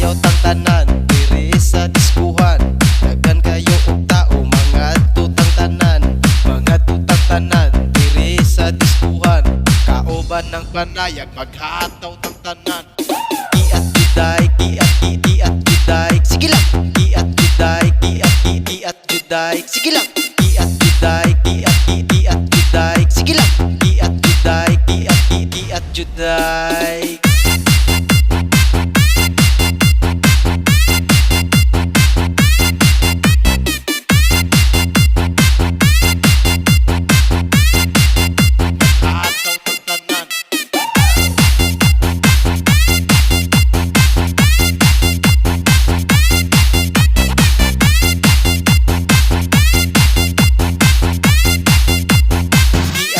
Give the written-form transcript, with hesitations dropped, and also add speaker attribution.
Speaker 1: sayaw tang tanan diri sa diskuhan. Daghan kayo og tao mga tutang tanan, mga tutang tanan diri sa diskuhan. Kauban ng panayag maghataw tang tanan. Kiat juday, kiat juday, sige lang. Kiat juday, kiat juday, sige lang.